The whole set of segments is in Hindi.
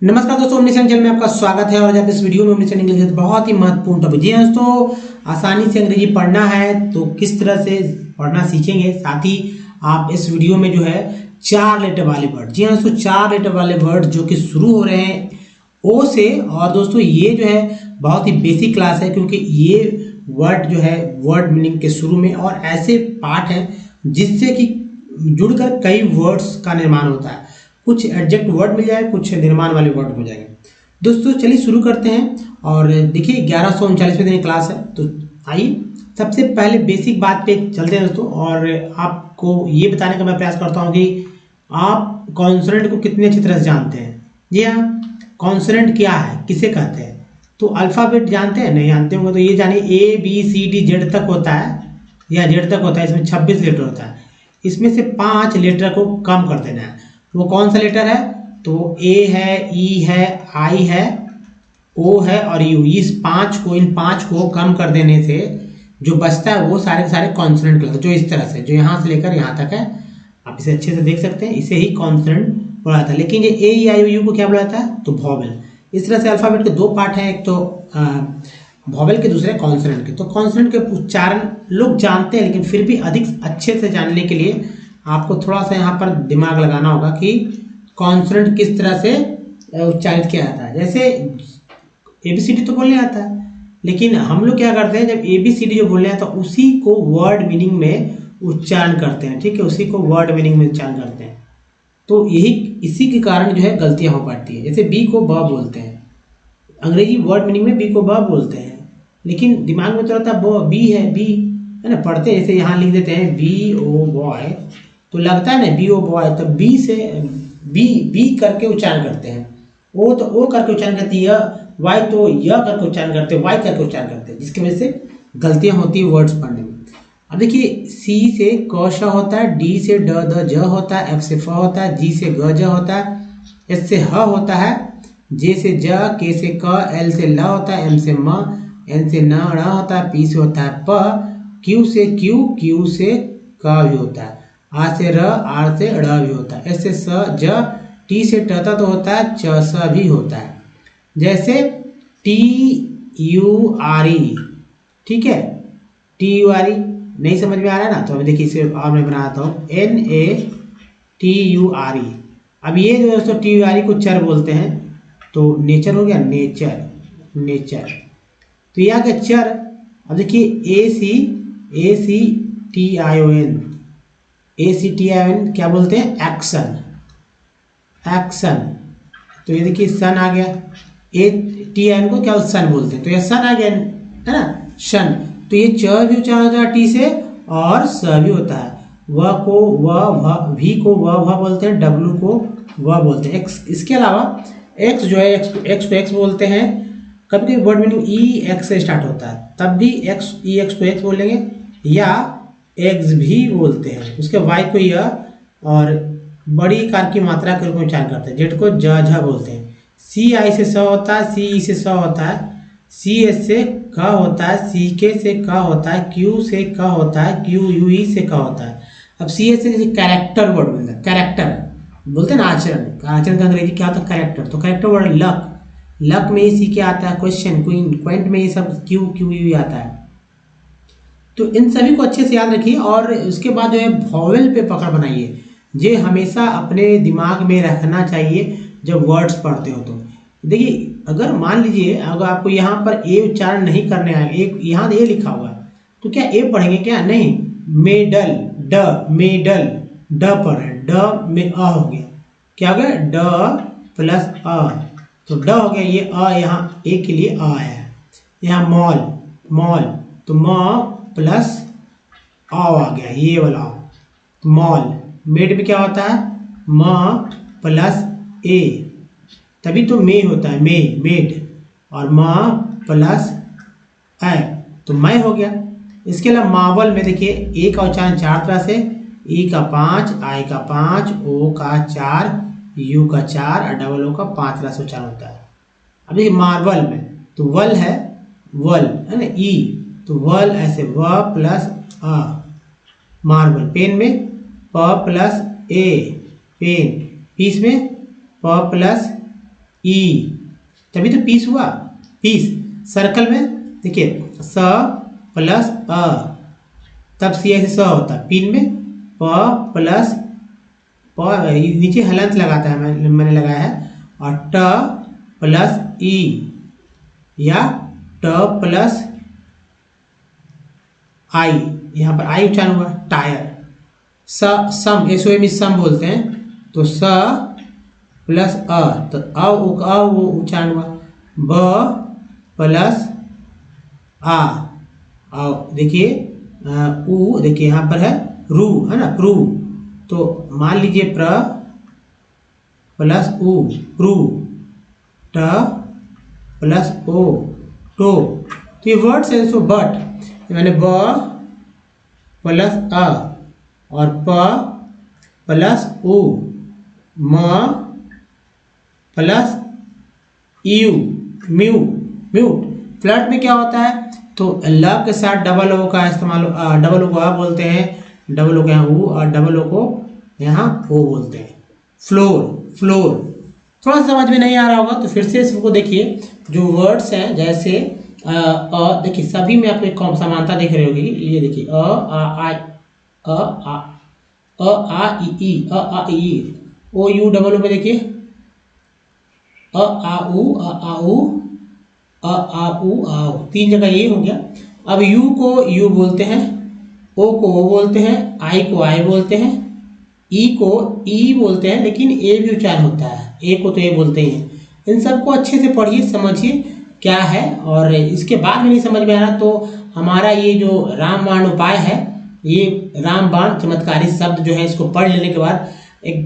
नमस्कार दोस्तों, ओमनी चैनल में आपका स्वागत है। और जब इस वीडियो में ओमनी चैनल इंग्लिश बहुत ही महत्वपूर्ण टॉपिक। जी हाँ दोस्तों, आसानी से अंग्रेजी पढ़ना है तो किस तरह से पढ़ना सीखेंगे। साथ ही आप इस वीडियो में जो है 4 लेटर वाले वर्ड, जी हाँ दोस्तों 4 लेटर वाले वर्ड जो कि शुरू हो रहे हैं ओ से। और दोस्तों ये जो है बहुत ही बेसिक क्लास है, क्योंकि ये वर्ड जो है वर्ड मीनिंग के शुरू में और ऐसे पार्ट हैं जिससे कि जुड़कर कई वर्ड्स का निर्माण होता है। कुछ एडजेक्ट वर्ड मिल जाए, कुछ निर्माण वाले वर्ड मिल जाएंगे। दोस्तों चलिए शुरू करते हैं। और देखिए 1139वें दिन क्लास है, तो आइए सबसे पहले बेसिक बात पे चलते हैं दोस्तों। और आपको ये बताने का मैं प्रयास करता हूँ कि आप कॉन्सोनेंट को कितने अच्छी तरह से जानते हैं। जी हाँ, कॉन्सोनेंट क्या है, किसे कहते हैं। तो अल्फ़ाबेट जानते हैं, नहीं जानते होंगे तो ये जानिए ABCD Z तक होता है, या Z तक होता है। इसमें 26 लेटर होता है। इसमें से 5 लेटर को कम कर देना है। वो कौन सा लेटर है, तो A है, E है, I है, O है और U। इन पांच को कम कर देने से जो बचता है वो सारे के सारे कॉन्सोनेंट कहलाते हैं। जो इस तरह से, जो यहाँ से लेकर यहाँ तक है, आप इसे अच्छे से देख सकते हैं, इसे ही कॉन्सोनेंट बोला जाता है। लेकिन ये A, E, I, O, U को क्या बोला जाता है, तो वॉवेल। इस तरह से अल्फाबेट के 2 पार्ट हैं, एक तो वॉवेल के, दूसरे कॉन्सोनेंट के। तो कॉन्सोनेंट के उच्चारण लोग जानते हैं, लेकिन फिर भी अधिक अच्छे से जानने के लिए आपको थोड़ा सा यहाँ पर दिमाग लगाना होगा कि कॉन्सोनेंट किस तरह से उच्चारित किया जाता है। जैसे ABCD तो बोलने आता है, लेकिन हम लोग क्या करते हैं, जब ABCD जो बोलने आता है उसी को वर्ड मीनिंग में उच्चारण करते हैं। ठीक है, उसी को वर्ड मीनिंग में उच्चारण करते हैं। तो इसी के कारण जो है गलतियां हो पाती है। जैसे B को ब बोलते हैं, अंग्रेजी वर्ड मीनिंग में B को ब बोलते हैं, लेकिन दिमाग में तो रहता है B है, B है ना, पढ़ते हैं। जैसे यहाँ लिख देते हैं BO बॉय, तो लगता है ना BO बॉय, तो B से B करके उच्चारण करते हैं। O तो O करके उच्चारण करती है, Y तो य करके उच्चारण करते हैं, Y करके उच्चारण करते हैं, जिसकी वजह से गलतियां होती है वर्ड्स पढ़ने में। अब देखिए C से क श होता है, D से ड द ज होता है, F से फ होता है, G से ग ज होता है, S से ह होता है, J से ज, K से क, L से ल होता है, M से म, N से न ण होता है, P से होता है प, Q से Q, Q से क भी होता है, R से र, R से ड़ भी होता है, S से स, ज, T से ट तो होता है, च स भी होता है। जैसे TURE, ठीक है, TURE नहीं समझ में आ रहा है ना, तो अभी देखिए इसे और मैं बनाता हूँ NATURE। अब ये जो दोस्तों TURE को चर बोलते हैं, तो नेचर हो गया, नेचर। तो ये आ गया चर। अब देखिए ACTION क्या बोलते हैं, एक्शन। तो ये देखिए सन आ गया, TIN को क्या सन बोलते हैं, तो ये सन आ गया, है ना, शन। तो ये च भी उच्चारण होता है T से, और स भी होता है। व को व, भी को व बोलते हैं, W को व बोलते हैं, एक्स। इसके अलावा एक्स जो है, एक्स को एक्स बोलते हैं। कभी कभी वर्ड मीनिंग EX से स्टार्ट होता है, तब भी EX को एक्स बोलेंगे, या एक्स भी बोलते हैं। उसके Y को य, और बड़ी कार की मात्रा के रूप में उच्चारण करते हैं। जेड को ज झ बोलते हैं। CI से स होता है, CE से स होता है, CS से क होता है, CK से क होता है, Q से क होता है, QUE से क होता है। अब CS से कैरेक्टर वर्ड बोलते हैं, कैरेक्टर बोलते हैं ना, आचरण का अंग्रेजी क्या होता है, कैरेक्टर। तो कैरेक्टर वर्ड लक में ये CK आता है, क्वेश्चन क्वेंट में ये सब QUE आता है। तो इन सभी को अच्छे से याद रखिए, और उसके बाद जो है वॉवेल पे पकड़ बनाइए। ये हमेशा अपने दिमाग में रखना चाहिए जब वर्ड्स पढ़ते हो। तो देखिए अगर मान लीजिए अगर आपको यहाँ पर ए उच्चारण नहीं करने आएगा, एक यहाँ ए लिखा हुआ है, तो क्या ए पढ़ेंगे, क्या नहीं। मेडल, मेडल ड पर है, ड में अ हो गया, क्या हो गया, ड प्लस अ, तो ड हो गया। ये अ यहाँ ए के लिए अ है। यहाँ मॉल, तो म प्लस अ आ गया, ये वाला मॉल। मेड में क्या होता है, म प्लस ए, तभी तो मे होता है, मेड, और म प्लस ए, तो मैं हो गया। इसके अलावा मावल में देखिए ए का उच्चारण 4 तरह से, ई का 5, आई का 5, ओ का 4, यू का 4 और डबल ओ का 5 तरह से उच्चारण होता है। अब देखिए मार्बल में तो वल है, वल है ना, ई, तो वल ऐसे व प्लस अ, मार्बल। पेन में प प्लस ए, पेन। पीस में प प्लस ई, तभी तो पीस हुआ, पीस। सर्कल में देखिए स प्लस अ, तब सी ऐसे स होता है। पिन में प प्लस प, नीचे हलंत लगाता है, मैंने लगाया है, और ट प्लस ई या ट प्लस आई, यहाँ पर आई उच्चारण हुआ। टायर, सम, एस ओ एम सम बोलते हैं, तो स प्लस अ, तो अ वो उच्चारण हुआ। ब प्लस आ, देखिए उ, देखिए यहाँ पर है रू, है ना, प्रू, तो मान लीजिए प्र प्लस उ, प्रू, ट प्लस ओ, टो। तो ये वर्ड्स है, सो बट मैंने ब प्लस अ और प प्लस उ, म प्लस यू, म्यू, म्यूट। फ्लर्ट में क्या होता है, तो ल के साथ डबल ओ का इस्तेमाल, डबल ओ को आ बोलते हैं, डबल ओ को यहाँ ऊ और डबल ओ को यहाँ ओ बोलते हैं। फ्लोर, फ्लोर थोड़ा समझ में नहीं आ रहा होगा तो फिर से इसको देखिए। जो वर्ड्स हैं जैसे देखिए सभी में आपको एक समानता दिख रही होगी। ये देखिए अ आ अ आ ई, अ ई, ओ यू डबल ओ पे देखिए अ आ उ, आ उ, तीन जगह ये हो गया। अब यू को यू बोलते हैं, ओ को ओ बोलते हैं, आई को आई बोलते हैं, ई को ई बोलते हैं, लेकिन ए भी उच्चारण होता है, ए को तो ए बोलते ही हैं। इन सबको अच्छे से पढ़िए, समझिए क्या है, और इसके बाद में नहीं समझ में आ रहा तो हमारा ये जो रामबाण उपाय है, ये रामबाण चमत्कारी शब्द जो है, इसको पढ़ लेने के बाद एक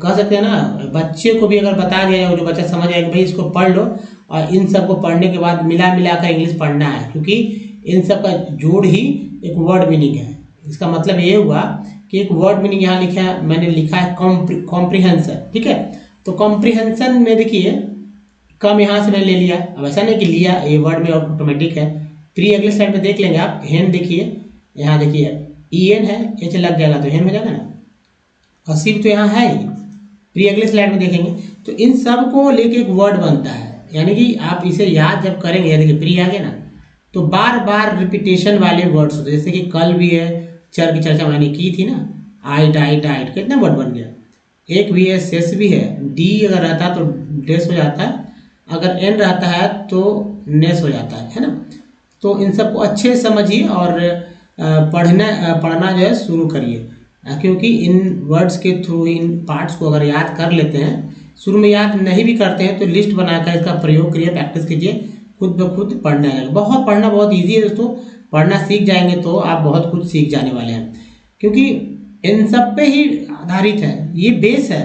कह सकते हैं ना, बच्चे को भी अगर बता दिया जाए, जो बच्चा समझ आए कि भाई इसको पढ़ लो, और इन सब को पढ़ने के बाद मिला मिला कर इंग्लिश पढ़ना है, क्योंकि इन सब का जोड़ ही एक वर्ड मीनिंग है। इसका मतलब ये हुआ कि एक वर्ड मीनिंग यहाँ लिखा है, मैंने लिखा है कॉम्प्रिहेंशन, ठीक है। तो कॉम्प्रिहेंशन में देखिए कम यहाँ से मैंने ले लिया, अब ऐसा नहीं कि लिया, ये वर्ड में ऑटोमेटिक है। प्री अगले स्लाइड में देख लेंगे आप। हेन देखिए, यहाँ देखिए ई एन है, एच लग जाएगा तो हेन हो जाएगा ना, और सिर्फ तो यहाँ है ही। प्री अगले स्लाइड में देखेंगे तो इन सब को लेके एक वर्ड बनता है, यानी कि आप इसे याद जब करेंगे, देखिए प्री आ गया ना, तो बार बार रिपीटेशन वाले वर्ड्स होते हैं। जैसे कि कल भी है, चर की चर्चा मैंने की थी ना, आइट आइट आइट, कितना वर्ड बन गया। एक भी है, सेस भी है, डी अगर रहता है तो डेस हो जाता है, अगर एन रहता है तो नेस हो जाता है ना। तो इन सबको अच्छे से समझिए और पढ़ना जो है शुरू करिए, क्योंकि इन वर्ड्स के थ्रू, इन पार्ट्स को अगर याद कर लेते हैं, शुरू में याद नहीं भी करते हैं तो लिस्ट बनाकर इसका प्रयोग करिए, प्रैक्टिस कीजिए, खुद ब खुद पढ़ने आ जाएगा। बहुत पढ़ना बहुत ईजी है दोस्तों, पढ़ना सीख जाएंगे तो आप बहुत कुछ सीख जाने वाले हैं, क्योंकि इन सब पे ही आधारित है, ये बेस है,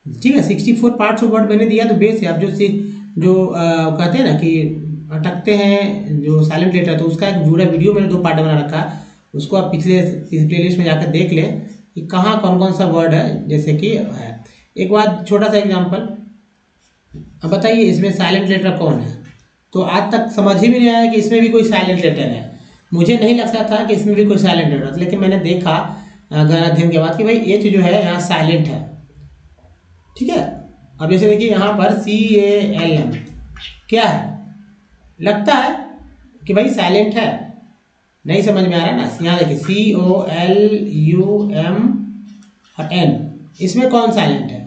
ठीक है। 64 पार्ट्स ऑफ वर्ड मैंने दिया तो बेस है। आप जो कहते हैं ना कि अटकते हैं जो साइलेंट लेटर, तो उसका एक पूरा वीडियो मैंने 2 पार्ट बना रखा है, उसको आप पिछले इस प्लेलिस्ट में जाकर देख लें कि कहाँ कौन कौन सा वर्ड है, जैसे कि है। एक बात, छोटा सा एग्जांपल, अब बताइए इसमें साइलेंट लेटर कौन है, तो आज तक समझ ही भी नहीं आया कि इसमें भी कोई साइलेंट लेटर है। मुझे नहीं लगता था कि इसमें भी कोई साइलेंट लेटर था, लेकिन मैंने देखा गहन अध्ययन के बाद कि भाई एच जो है यहाँ साइलेंट है, ठीक है। अब जैसे देखिए यहाँ पर CALM क्या है, लगता है कि भाई साइलेंट है, नहीं समझ में आ रहा है ना। यहाँ देखिए COLUM और N, इसमें कौन साइलेंट है,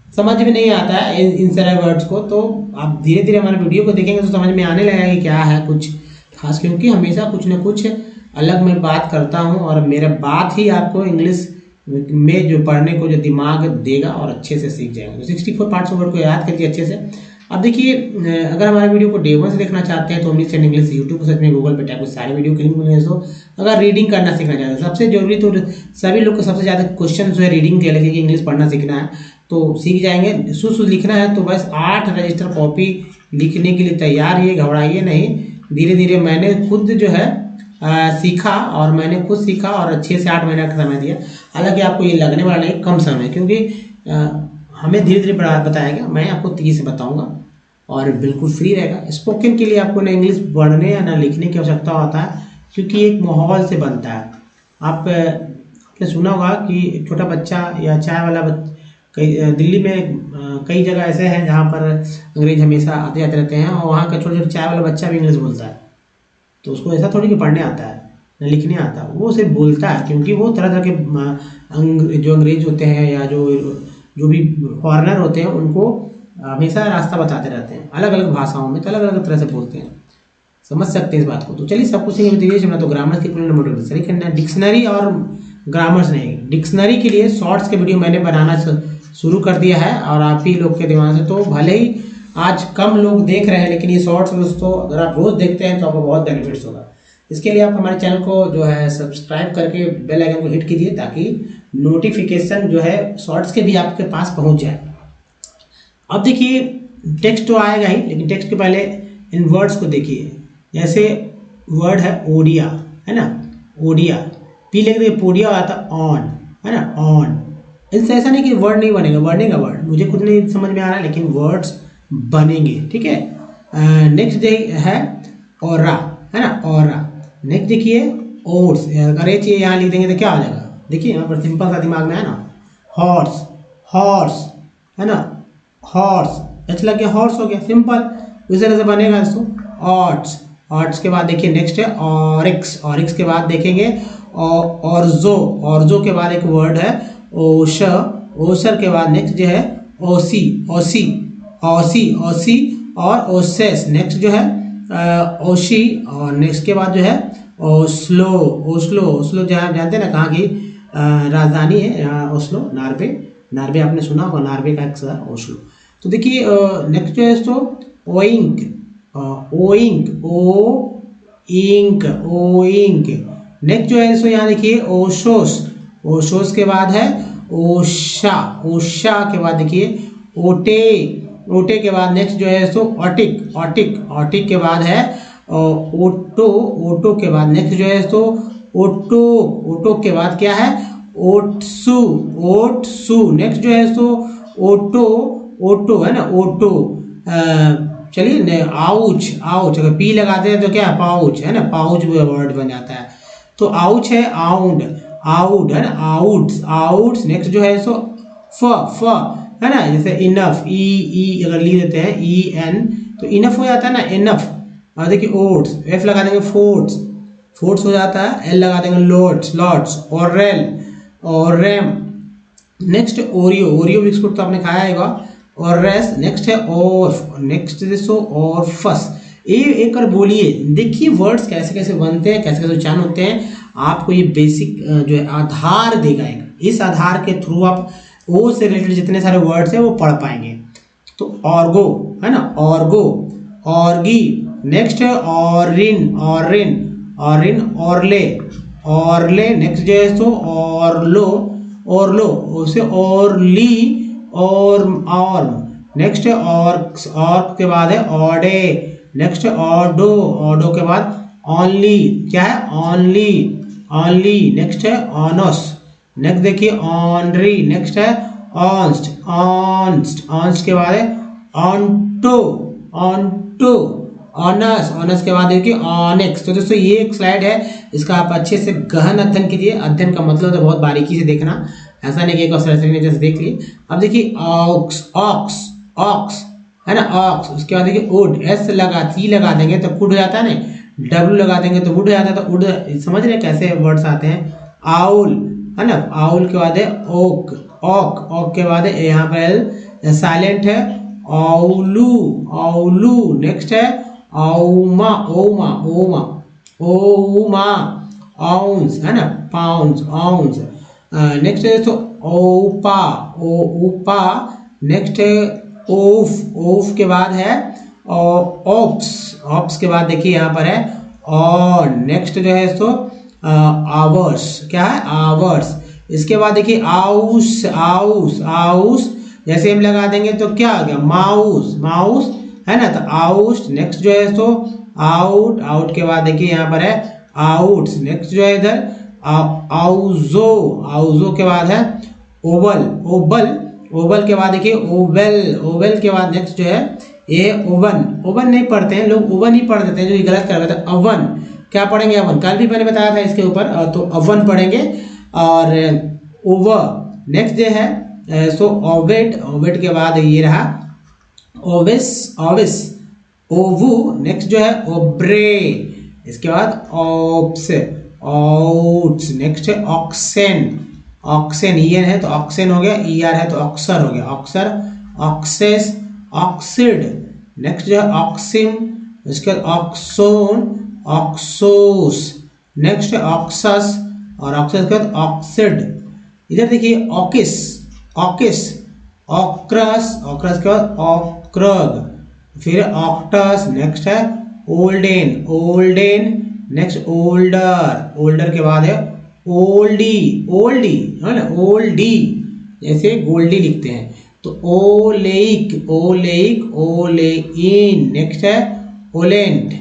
समझ में नहीं आता है इन सारे वर्ड्स को। तो आप धीरे धीरे हमारे वीडियो को देखेंगे तो समझ में आने लगेगा कि क्या है कुछ खास, क्योंकि हमेशा कुछ न कुछ अलग मैं बात करता हूँ, और मेरा बात ही आपको इंग्लिश में जो पढ़ने को जो दिमाग देगा और अच्छे से सीख जाएंगे। तो 64 पार्ट्स ऑफ वर्ड को याद करिए अच्छे से। अब देखिए, अगर हमारे वीडियो को डे 1 से देखना चाहते हैं तो इंग्लिश एंड इंग्लिश यूट्यूब पर सर्च में गूगल पे टाइप में सारे वीडियो कहीं मिलेंगे। तो अगर रीडिंग करना सीखना चाहते हैं, सबसे जरूरी तो सभी लोग को सबसे ज़्यादा क्वेश्चन जो है रीडिंग के लगे कि इंग्लिश पढ़ना सीखना है तो सीख जाएंगे। शुद्ध लिखना है तो बस 8 रजिस्टर कॉपी लिखने के लिए तैयार, ये घबराइए नहीं। धीरे धीरे मैंने खुद जो है सीखा, और मैंने खुद सीखा और 6 से 8 महीने का समय दिया। हालांकि आपको ये लगने वाला नहीं कम समय, क्योंकि हमें धीरे धीरे बताया गया, मैं आपको 30 बताऊंगा और बिल्कुल फ्री रहेगा। स्पोकन के लिए आपको ना इंग्लिश पढ़ने या ना लिखने की आवश्यकता होता है, क्योंकि एक माहौल से बनता है। आपने सुना होगा कि एक छोटा बच्चा या चाय वाला दिल्ली में कई जगह ऐसे हैं जहाँ पर अंग्रेज हमेशा आते जाते रहते हैं, और वहाँ का छोटे छोटे चाय वाला बच्चा भी इंग्लिश बोलता है। तो उसको ऐसा थोड़ी कि पढ़ने आता है न लिखने आता, वो सिर्फ बोलता है, क्योंकि वो तरह तरह के जो अंग्रेज होते हैं या जो भी फॉरेनर होते हैं उनको हमेशा रास्ता बताते रहते हैं अलग अलग भाषाओं में, तो अलग अलग तरह से बोलते हैं। समझ सकते हैं इस बात को। तो चलिए सब कुछ सीखेंगे। तो ग्रामर की सही करना है। डिक्शनरी और ग्रामर्स नहीं, डिक्शनरी के लिए शॉर्ट्स के वीडियो मैंने बनाना शुरू कर दिया है, और आप ही लोग के दिमाग से, तो भले ही आज कम लोग देख रहे हैं, लेकिन ये शॉर्ट्स दोस्तों अगर आप रोज देखते हैं तो आपको बहुत बेनिफिट्स होगा। इसके लिए आप हमारे चैनल को जो है सब्सक्राइब करके बेल आइकन को हिट कीजिए, ताकि नोटिफिकेशन जो है शॉर्ट्स के भी आपके पास पहुंच जाए। अब देखिए टेक्स्ट तो आएगा ही, लेकिन टेक्स्ट के पहले इन वर्ड्स को देखिए। जैसे वर्ड है ओडिया, है ना, ओडिया, पी लेके पोडिया आता ऑन, है ना, ऑन। इससे ऐसा नहीं कि वर्ड नहीं बनेगा, बनेगा वर्ड, मुझे खुद नहीं समझ में आ रहा है, लेकिन वर्ड्स बनेंगे, ठीक है। नेक्स्ट है औरा, है ना, औरा। नेक्स्ट देखिए ओट्स, अगर ये चीज यहाँ लिख देंगे तो क्या हो जाएगा, देखिए यहाँ पर सिंपल सा दिमाग में है ना, हॉर्स, हॉर्स, है ना, हॉर्स, अच्छा लग गया, हॉर्स हो गया, सिंपल। उस तरह से बनेगा दोस्तों ऑट्स, ऑट्स के बाद देखिए नेक्स्ट है ऑरिक्स, ऑरिक्स के बाद देखेंगे ऑर्जो, ऑर्जो के बाद एक वर्ड है ओशर, ओशर के बाद नेक्स्ट जो है ओसी, ओसी, ओसी, ओसी और ओसेस, नेक्स्ट जो है ओशी, और नेक्स्ट के बाद जो है ओस्लो, ओस्लो, ओस्लो जो है जानते हैं ना कहाँ की राजधानी है यहाँ, ओस्लो, नार्वे, नार्वे आपने सुना होगा, नार्वे का एक शहर ओस्लो। तो देखिए नेक्स्ट जो है तो ओइंक, ओइंक, ओ इंक, ओइंक। नेक्स्ट जो है सो यहाँ देखिए ओशोस, ओशोस के बाद है ओशा, ओशा के बाद देखिए ओटे, ओटे के बाद नेक्स्ट जो है सो ऑटिक, ऑटिक, ऑटिक के बाद है ओटो, ओटो के बाद नेक्स्ट जो है सो ओटो, ओटो के बाद क्या है ओटसु, ओटसु। नेक्स्ट जो है सो ओटो, ओटो है ना, ओटो। चलिए आउच, आउच, अगर पी लगाते हैं तो क्या है पाउच, है ना, पाउच वर्ड बन जाता है। तो आउच है आउंड, आउड है ना, आउट्स, आउट्स। नेक्स्ट जो है सो फ है ना, जैसे इनफ, ई अगर लिख देते हैं ई एन तो इनफ हो जाता है ना, इनफ। और देखिए ओट्स, एफ लगा देंगे फोर्ट्स, फोर्ट्स हो जाता है, एल लगा देंगे लोट्स, लॉट्स, और रेल, और RAM. Next Oreo, Oreo biscuit तो आपने खाया होगा, और रेस। नेक्स्ट है और, नेक्स्ट दिसो और फस। ये एक बार बोलिए, देखिए वर्ड्स कैसे कैसे बनते हैं, कैसे कैसे उच्चारण होते हैं, आपको ये बेसिक जो है आधार देगा एक। इस आधार के थ्रू आप ओ से रिलेटेड जितने सारे वर्ड्स हैं वो पढ़ पाएंगे। तो ऑर्गो है ना, ऑर्गो, ऑर्गी। नेक्स्ट है ऑरिन, ऑरिन, ऑरिन, ऑर्ले, ऑर्ले। नेक्स्ट जो है सो ऑर्लो, ऑर्लो, उसे ऑर्ली, और नेक्स्ट है ऑर्क्स, ऑर्क के बाद है ऑडे। नेक्स्ट है ऑडो, ऑडो के बाद ऑनली, क्या है ऑनली, ऑनली। नेक्स्ट है ऑनस, नेक्स्ट देखिए ऑनरी। नेक्स्ट है ऑन्स्ट, ऑन्स्ट, ऑन्स्ट के बाद है ऑन्टो, ऑन्टो, ऑनस, ऑनस के बाद देखिए ऑनेक्स। तो दोस्तों ये एक स्लाइड है, इसका आप अच्छे से गहन अध्ययन कीजिए। अध्ययन का मतलब है बहुत बारीकी से देखना, ऐसा नहीं कि एक जैसे देख लिए। अब देखिए ऑक्स, ऑक्स, ऑक्स है ना, ऑक्स। उसके बाद देखिए वुड, एस लगा टी लगा देंगे तो कुड हो जाता है ना, डब्ल्यू लगा देंगे तो वुड हो जाता है, तो वुड। समझ रहे कैसे वर्ड्स आते हैं। आउल है ना, आउल के बाद है ओक, ऑक, ऑक के बाद है यहाँ पर एल साइलेंट है औलू, औलू। नेक्स्ट है औमा, ओमा, ओमा, ओमा, आउंस है ना, पाउंस, आउंस। नेक्स्ट है तो ओपा, ओपा। नेक्स्ट है ओफ, ओफ के बाद है ऑप्स, ऑप्स के बाद देखिए यहाँ पर है और। नेक्स्ट जो है तो आवर्स, क्या है आवर्स। इसके बाद देखिए आउस, आउस, आउस। जैसे हम लगा देंगे तो क्या आ गया माउस, माउस है ना, तो आउस। नेक्स्ट जो है तो आउट, आउट के बाद देखिए यहाँ पर है आउट्स। नेक्स्ट जो है इधर आउजो, आउजो के बाद है ओवल, ओबल, ओवल के बाद देखिए ओवेल, ओवेल के बाद नेक्स्ट जो है ये ओवन, ओवन नहीं पढ़ते हैं लोग, ओवन ही पढ़ देते हैं, जो ये गलत कर रहे थे। अवन क्या पढ़ेंगे, अवन कल भी मैंने बताया था इसके ऊपर, तो अवन पढ़ेंगे। और ओवर। नेक्स्ट जो है सो ओवेट, ओवेट के बाद ये रहा ओविस, ओविस, ओवू, नेक्स्ट जो है ओब्रे, इसके बाद ऑप्स, आउट्स, नेक्स्ट है ऑक्सेन, ऑक्सेन ई है तो ऑक्सेन हो गया, ई आर है तो ऑक्सर हो गया, ऑक्सर, ऑक्सेस, ऑक्सिड, नेक्स्ट जो है ऑक्सिम, इसके बाद ऑक्सोन, ऑक्सोस, नेक्स्ट है ऑक्सस और ऑक्सस के बाद ऑक्सिड। इधर देखिए ऑकिस, ऑकिस, ऑक्रस, ऑक्रस के बाद ऑक्रग, फिर ऑक्टस, नेक्स्ट है ओल्डेन, ओल्डेन, नेक्स्ट ओल्डर, ओल्डर के बाद है ओल्डी, ओल्डी है ना, ओल्डी जैसे गोल्डी लिखते हैं तो ओलेइक, ओलेइक, ओलेइन, नेक्स्ट है ओलेंट,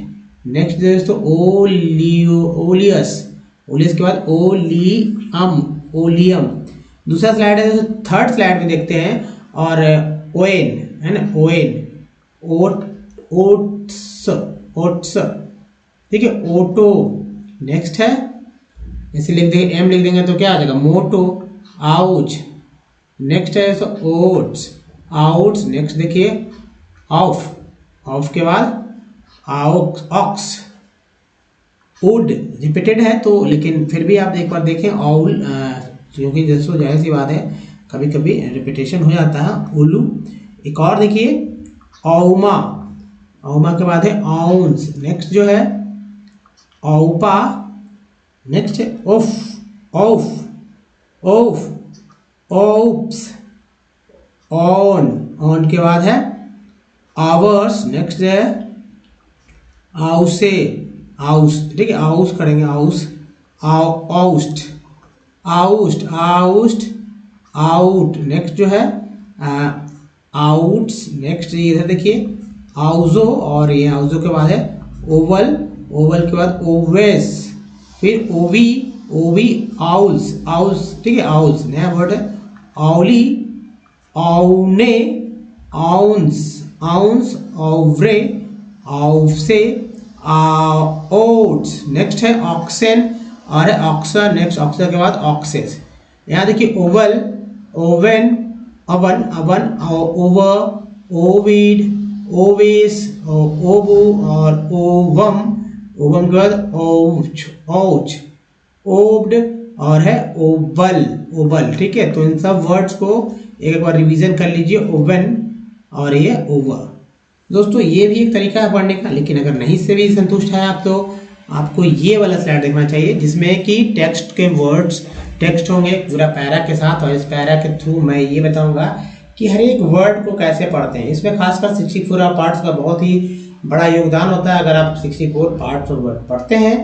नेक्स्ट दोस्तों ओलियो, ओलियस, ओलियस के बाद ओलियम, ओलियम। दूसरा स्लाइड है दोस्तों, थर्ड स्लाइड में देखते हैं और ओएन है ना, ओएन, ओट, ओट्स, ओट्स, ठीक है, ओटो, नेक्स्ट है ऐसे लिख देंगे, एम लिख देंगे तो क्या आ जाएगा मोटो, आउच, नेक्स्ट है सो ओट्स, आउट्स, नेक्स्ट देखिए ऑफ, ऑफ के बाद ऑक्स, ऑक्स, वुड रिपीटेड है तो लेकिन फिर भी आप एक बार देखें ऑल, क्योंकि दोस्तों जाहिर सी बात है कभी कभी रिपीटेशन हो जाता है, उल्लू। एक और देखिए औमा, औमा के बाद है आउंस, नेक्स्ट जो है औपा, नेक्स्ट है ओफ, ओफ, ओफ, ओप्स, ऑन, ऑन के बाद है आवर्स, नेक्स्ट है आउसे, आउस, ठीक है, आउस करेंगे, आउस, oust, oust, oust, out, next जो है आउट्स, नेक्स्ट इधर देखिए आउजो और ये आउजो के बाद है ओवल, ओवल के बाद ओवेस, फिर ओवी, ओवी, आउल्स, आउल्स, ठीक है, आउल्स नया वर्ड है, आउली, आउने, आउंस, आउंस, ओव्रे, आउसे, ओट्स, नेक्स्ट है ऑक्सेन और है ऑक्सर, नेक्स्ट ऑक्सर के बाद ऑक्सेस। यहाँ देखिए oval, oven, oven, oven, over, ओविड, ओविस, ओवू और ओवम, ओवम के बाद ओच, ओच, ओब्ड और है ओवल, ओवल, ठीक है। तो इन सब वर्ड्स को एक बार रिवीजन कर लीजिए, ओवन और ये ओवर। दोस्तों ये भी एक तरीका है पढ़ने का, लेकिन अगर नहीं से भी संतुष्ट है आप तो आपको ये वाला स्लाइड देखना चाहिए जिसमें कि टेक्स्ट के वर्ड्स, टेक्स्ट होंगे पूरा पैरा के साथ, और इस पैरा के थ्रू मैं ये बताऊंगा कि हर एक वर्ड को कैसे पढ़ते हैं। इसमें खासकर 64 पार्ट्स का बहुत ही बड़ा योगदान होता है। अगर आप 64 पार्ट्स और वर्ड पढ़ते हैं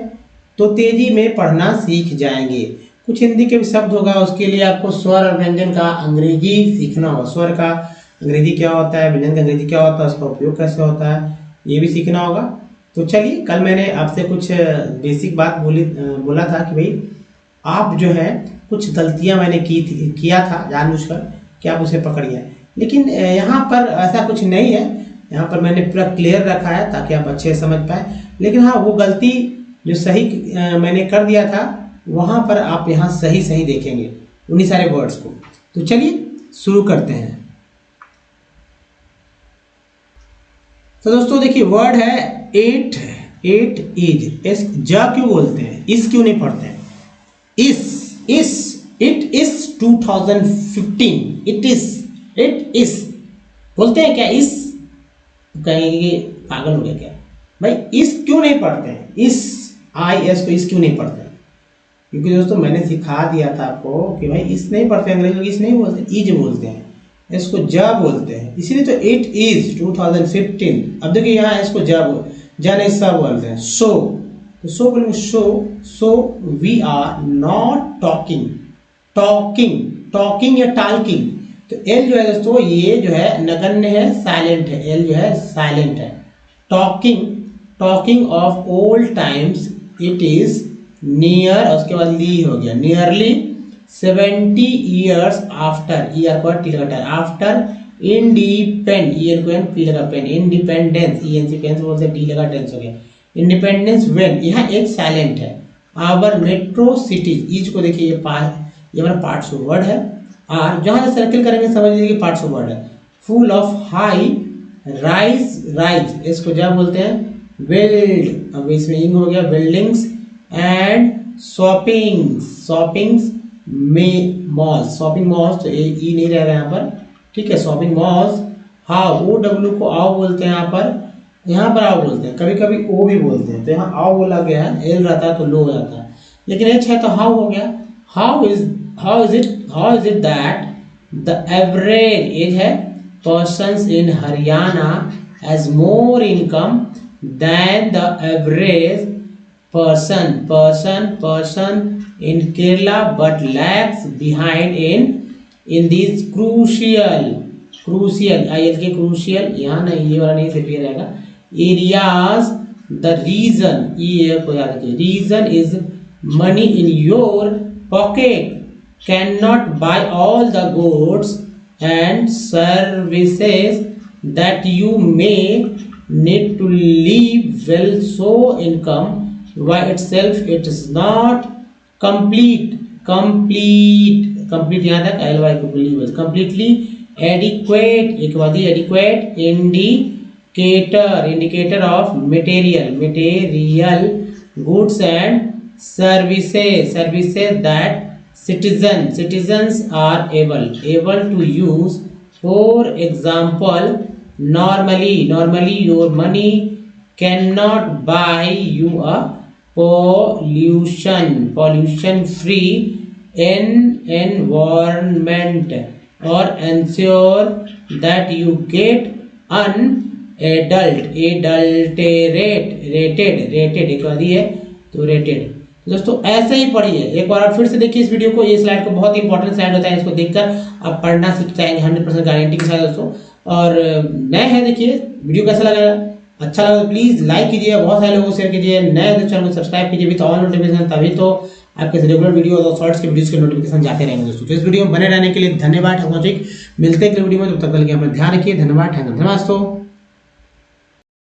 तो तेजी में पढ़ना सीख जाएंगे। कुछ हिंदी के भी शब्द होगा, उसके लिए आपको स्वर और व्यंजन का अंग्रेजी सीखना होगा। स्वर का अंग्रेजी क्या होता है, व्यंजन का अंग्रेजी क्या होता है, उसका उपयोग कैसे होता है, ये भी सीखना होगा। तो चलिए, कल मैंने आपसे कुछ बेसिक बात बोला था कि भाई आप जो है कुछ गलतियां मैंने किया था जानबूझकर कि आप उसे पकड़िए, लेकिन यहाँ पर ऐसा कुछ नहीं है। यहाँ पर मैंने पूरा क्लियर रखा है ताकि आप अच्छे समझ पाए। लेकिन हाँ, वो गलती जो सही मैंने कर दिया था वहाँ पर आप यहाँ सही सही देखेंगे उन्हीं सारे वर्ड्स को। तो चलिए शुरू करते हैं। तो दोस्तों देखिए, वर्ड है एट, एट इज। इस जा क्यों बोलते हैं, इस क्यों नहीं पढ़ते हैं? इस, इट इज 2015, इट इज बोलते हैं क्या? इस कहेंगे पागल हो गया क्या भाई, इस क्यों नहीं पढ़ते हैं? इस IS को इस क्यों नहीं पढ़ते हैं? क्योंकि दोस्तों मैंने सिखा दिया था आपको कि भाई इस नहीं पढ़ते, अंग्रेजी में इस नहीं बोलते, इज बोलते हैं, इसको जा बोलते हैं, इसीलिए तो इट इज 2015। अब देखिए यहाँ इसको जा नहीं सा बोलते हैं। सो, तो सो बोलेंगे so we are not talking या टॉकिंग। तो एल जो है दोस्तों ये जो है नगण्य है, साइलेंट है, एल जो है साइलेंट है। Talking of old times it is near, उसके बाद ली हो गया, नियरली 70 years आफ्टर, ईयर पर टी लगा, आफ्टर इंडिपेंडेंस, बोलते टी लगा टेंस हो गया, इंडिपेंडेंस व्हेन, यहाँ एक साइलेंट है। आवर मेट्रो सिटीज, इज को देखिए ये हमारा पार्ट्स वर्ड है। आर, जहां से सर्किल करेंगे समझ लीजिए कि पार्ट्स ऑफ वर्ड है। Full of high rise, rise इसको क्या बोलते हैं, बिल्ड, अब इसमें इंग हो गया, बिल्डिंग्स एंड शॉपिंग्स, शॉपिंग्स में मॉल्स, शॉपिंग मॉल्स, तो ई नहीं रहेगा यहाँ पर, ठीक है, shopping malls. How, O W को आओ बोलते हैं यहाँ पर आओ बोलते हैं, कभी कभी ओ भी बोलते हैं, तो यहाँ आओ बोला गया है, एल रहता है तो लो हो जाता है, लेकिन एच है तो हाउ हो गया। How is it that the average age है persons in Haryana has more income than the average person in Kerala but lags behind in these crucial यहाँ नहीं, ये वाला नहीं सिर्फ ये रहेगा, areas। the reason, ये को याद रखिए, reason is money in your pocket cannot buy all the goods and services that you may need to live well, so income by itself it is not complete यहाँ तक ly को believe completely adequate, एक बात ही adequate indicator of material goods and services that citizens are able to use. For example, normally your money cannot buy you a pollution free environment or ensure that you get rated एक बार है तो rated। तो दोस्तों ऐसे ही पढ़िए, एक बार आप फिर से देखिए इस वीडियो को, ये स्लाइड को बहुत इंपॉर्टेंट स्लाइड होता है, इसको देखकर आप पढ़ना सीख जाएंगे 100% गारंटी के साथ दोस्तों। और नए हैं देखिए, वीडियो कैसा लगा, अच्छा लगा तो प्लीज लाइक कीजिए, बहुत सारे लोगों को शेयर कीजिए, नए तो चैनल को सब्सक्राइब कीजिए विद ऑल नोटिफिकेशन, तभी तो आपके रेगुलर वीडियो और शॉर्ट्स के वीडियोस के नोटिफिकेशन जाते रहेंगे दोस्तों। तो इस वीडियो में बने रहने के लिए धन्यवाद। मिलते हैं अगले वीडियो में, तब तक के लिए अपना ध्यान रखिए। धन्यवाद दोस्तों।